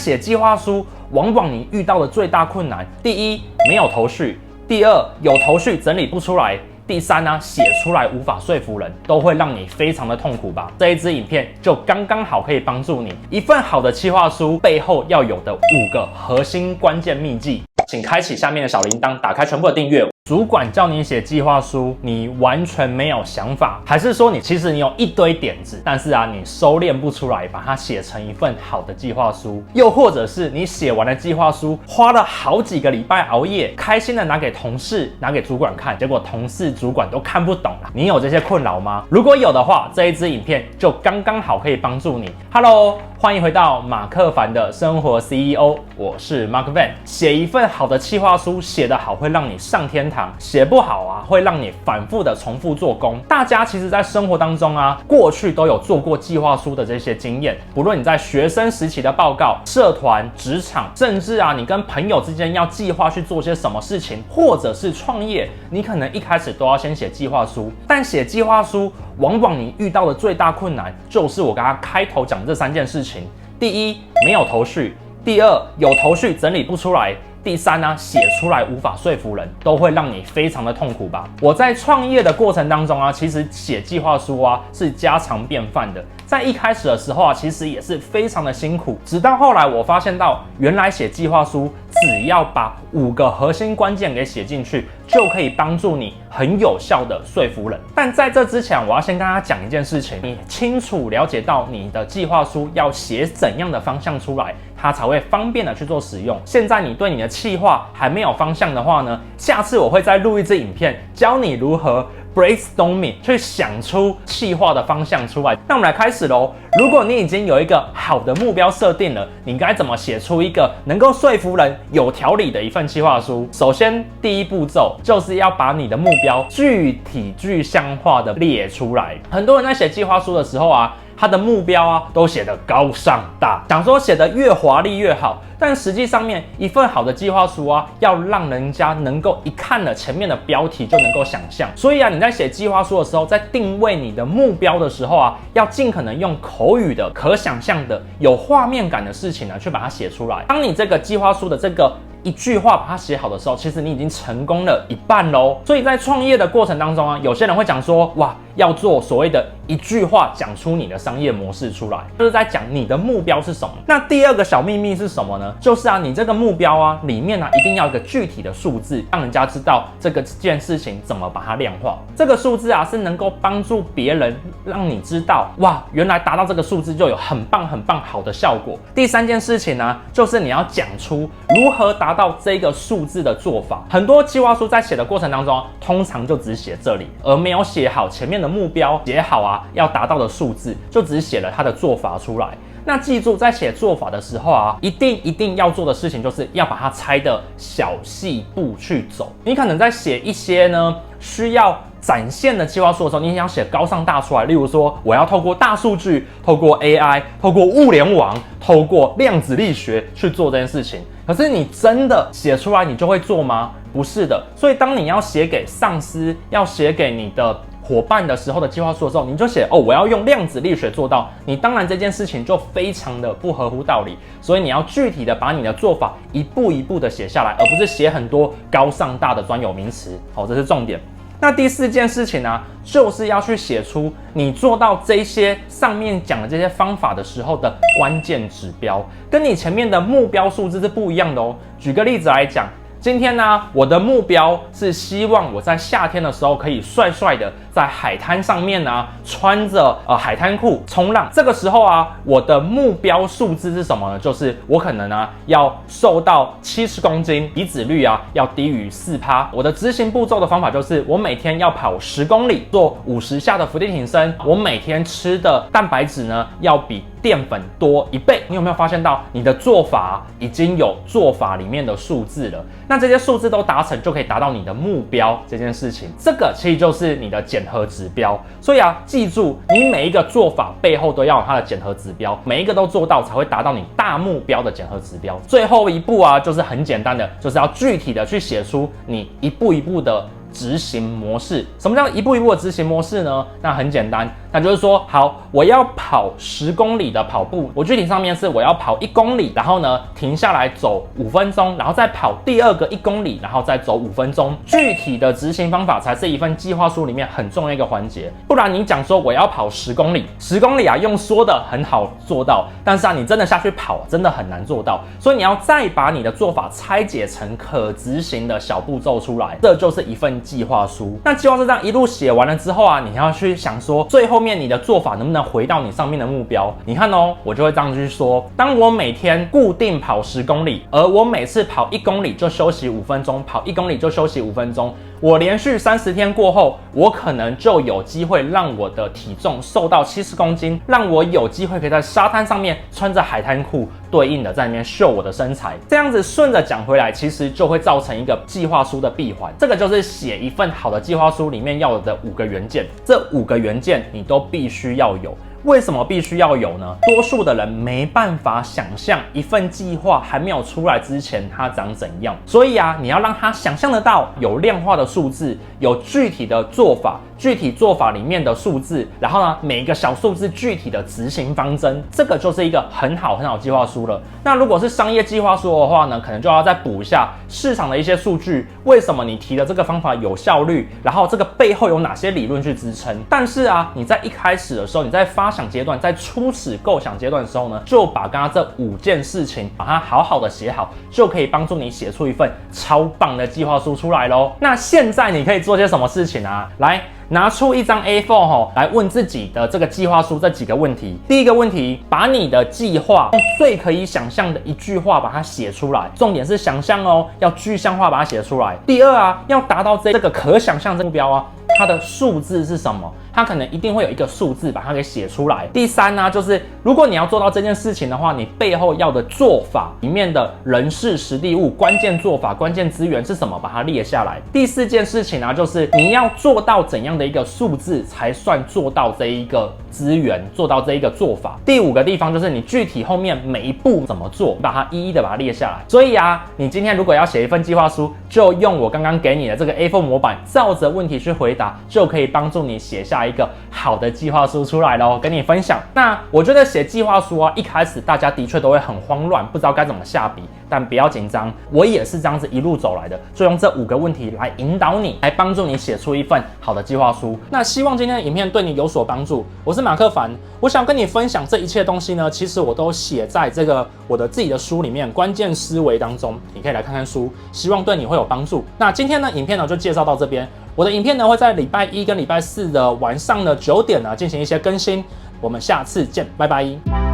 写计划书，往往你遇到的最大困难，第一，没有头绪；第二，有头绪整理不出来；第三呢，写出来无法说服人，都会让你非常的痛苦吧？这一支影片就刚刚好可以帮助你，一份好的企划书背后要有的5个核心关键秘技，请开启下面的小铃铛，打开全部的订阅。主管叫你写计划书，你完全没有想法，还是说其实你有一堆点子，但是你收敛不出来，把它写成一份好的计划书？又或者是你写完了计划书，花了好几个礼拜熬夜，开心的拿给同事、拿给主管看，结果同事、主管都看不懂了。你有这些困扰吗？如果有的话，这一支影片就刚刚好可以帮助你。Hello， 欢迎回到马克凡的生活 CEO， 我是 Mark Van。写一份好的企划书，写得好会让你上天堂。写不好会让你反复的重复做工。大家其实在生活当中过去都有做过计划书的这些经验，不论你在学生时期的报告、社团、职场，甚至你跟朋友之间要计划去做些什么事情，或者是创业，你可能一开始都要先写计划书。但写计划书，往往你遇到的最大困难，就是我刚刚开头讲这3件事情：第一，没有头绪；第二，有头绪整理不出来；第三呢，写出来无法说服人，都会让你非常的痛苦吧？我在创业的过程当中其实写计划书是家常便饭的。在一开始的时候其实也是非常的辛苦，直到后来我发现到，原来写计划书只要把5个核心关键给写进去，就可以帮助你很有效的说服人。但在这之前，我要先跟大家讲一件事情：你清楚了解到你的计划书要写怎样的方向出来，它才会方便的去做使用。现在你对你的企划还没有方向的话呢，下次我会再录一支影片，教你如何brainstorming 去想出企划的方向出来。那我们来开始咯。如果你已经有一个好的目标设定了，你该怎么写出一个能够说服人、有条理的一份企划书？首先，第一步骤就是要把你的目标具体具象化的列出来。很多人在写计划书的时候他的目标都写得高尚大，想说写得越华丽越好，但实际上面一份好的计划书要让人家能够一看了前面的标题就能够想象。所以你在写计划书的时候，在定位你的目标的时候要尽可能用口语的、可想象的、有画面感的事情去把它写出来。当你这个计划书的这个一句话把它写好的时候，其实你已经成功了一半咯。所以在创业的过程当中有些人会讲说，哇，要做所谓的一句话讲出你的商业模式出来，就是在讲你的目标是什么。那第二个小秘密是什么呢？就是你这个目标里面一定要有一个具体的数字，让人家知道这件事情怎么把它量化。这个数字是能够帮助别人，让你知道，哇，原来达到这个数字就有很棒很棒好的效果。第3件事情就是你要讲出如何达到这个数字的做法。很多计划书在写的过程当中通常就只写这里，而没有写好前面的目标，写好要达到的数字，就只写了它的做法出来。那记住，在写做法的时候一定要做的事情，就是要把它拆的小细步去走。你可能在写一些需要展现的计划书的时候，你想写高尚大出来，例如说我要透过大数据、透过 AI、透过物联网、透过量子力学去做这件事情。可是你真的写出来，你就会做吗？不是的。所以当你要写给上司、要写给你的伙伴的时候的计划书的时候，你就写我要用量子力学做到，你当然这件事情就非常的不合乎道理。所以你要具体的把你的做法一步一步的写下来，而不是写很多高尚大的专有名词。这是重点。那第4件事情就是要去写出你做到这些上面讲的这些方法的时候的关键指标，跟你前面的目标数字是不一样的哦。举个例子来讲，今天我的目标是希望我在夏天的时候可以帅帅的在海滩上面穿着海滩裤冲浪。这个时候我的目标数字是什么呢？就是我可能要瘦到70公斤，体脂率要低于4%。我的执行步骤的方法就是，我每天要跑10公里，做50下的伏地挺身。我每天吃的蛋白质要比淀粉多1倍。你有没有发现到你的做法已经有做法里面的数字了？那这些数字都达成，就可以达到你的目标这件事情。这个其实就是你的检核指标。所以记住，你每一个做法背后都要有它的检核指标，每一个都做到，才会达到你大目标的检核指标。最后一步就是很简单的，就是要具体的去写出你一步一步的执行模式。什么叫一步一步的执行模式呢？那很简单，那就是说，好，我要跑10公里的跑步，我具体上面是我要跑1公里，然后呢停下来走5分钟，然后再跑第二个1公里，然后再走5分钟。具体的执行方法才是一份计划书里面很重要一个环节。不然你讲说我要跑10公里，10公里啊，用说的很好做到，但是啊，你真的下去跑，真的很难做到。所以你要再把你的做法拆解成可执行的小步骤出来，这就是一份计划书。那计划书这样一路写完了之后啊，你要去想说，最后面你的做法能不能回到你上面的目标？你看哦，我就会这样去说：当我每天固定跑10公里，而我每次跑1公里就休息5分钟，跑1公里就休息5分钟。我连续30天过后，我可能就有机会让我的体重瘦到70公斤，让我有机会可以在沙滩上面穿着海滩裤，对应的在那边秀我的身材。这样子顺着讲回来，其实就会造成一个计划书的闭环。这个就是写一份好的计划书里面要有的5个元件，这5个元件你都必须要有。为什么必须要有呢？多数的人没办法想象一份计划还没有出来之前它长怎样，所以啊，你要让他想象得到有量化的数字，有具体的做法，具体做法里面的数字，然后呢，每一个小数字具体的执行方针，这个就是一个很好计划书了。那如果是商业计划书的话呢，可能就要再补一下市场的一些数据，为什么你提的这个方法有效率，然后这个背后有哪些理论去支撑。但是啊，你在一开始的时候，你在发想阶段，在初始构想阶段的时候呢，就把刚刚这5件事情把它好好的写好，就可以帮助你写出一份超棒的计划书出来咯。那现在你可以做些什么事情啊？来，拿出一张 A4 来问自己的这个计划书这几个问题。第一个问题，把你的计划用最可以想象的一句话把它写出来，重点是想象哦，要具象化把它写出来。第二啊，要达到这个可想象的目标啊，它的数字是什么？它可能一定会有一个数字把它给写出来。第三呢，就是如果你要做到这件事情的话，你背后要的做法里面的人事实地物、关键做法、关键资源是什么，把它列下来。第4件事情呢，就是你要做到怎样的一个数字才算做到这一个资源，做到这一个做法。第5个地方就是你具体后面每一步怎么做，把它一一的把它列下来。所以啊，你今天如果要写一份计划书，就用我刚刚给你的这个 A4 模板，照着问题去回答，就可以帮助你写下一个好的计划书出来咯，跟你分享。那我觉得写计划书啊，一开始大家的确都会很慌乱，不知道该怎么下笔，但不要紧张，我也是这样子一路走来的，就用这5个问题来引导你，来帮助你写出一份好的计划书。那希望今天的影片对你有所帮助。我是马克凡，我想跟你分享这一切东西呢，其实我都写在这个我的自己的书里面，关键思维当中，你可以来看看书，希望对你会有帮助。那今天呢，影片呢就介绍到这边。我的影片呢会在礼拜1跟礼拜4的晚上的9点呢进行一些更新，我们下次见，拜拜。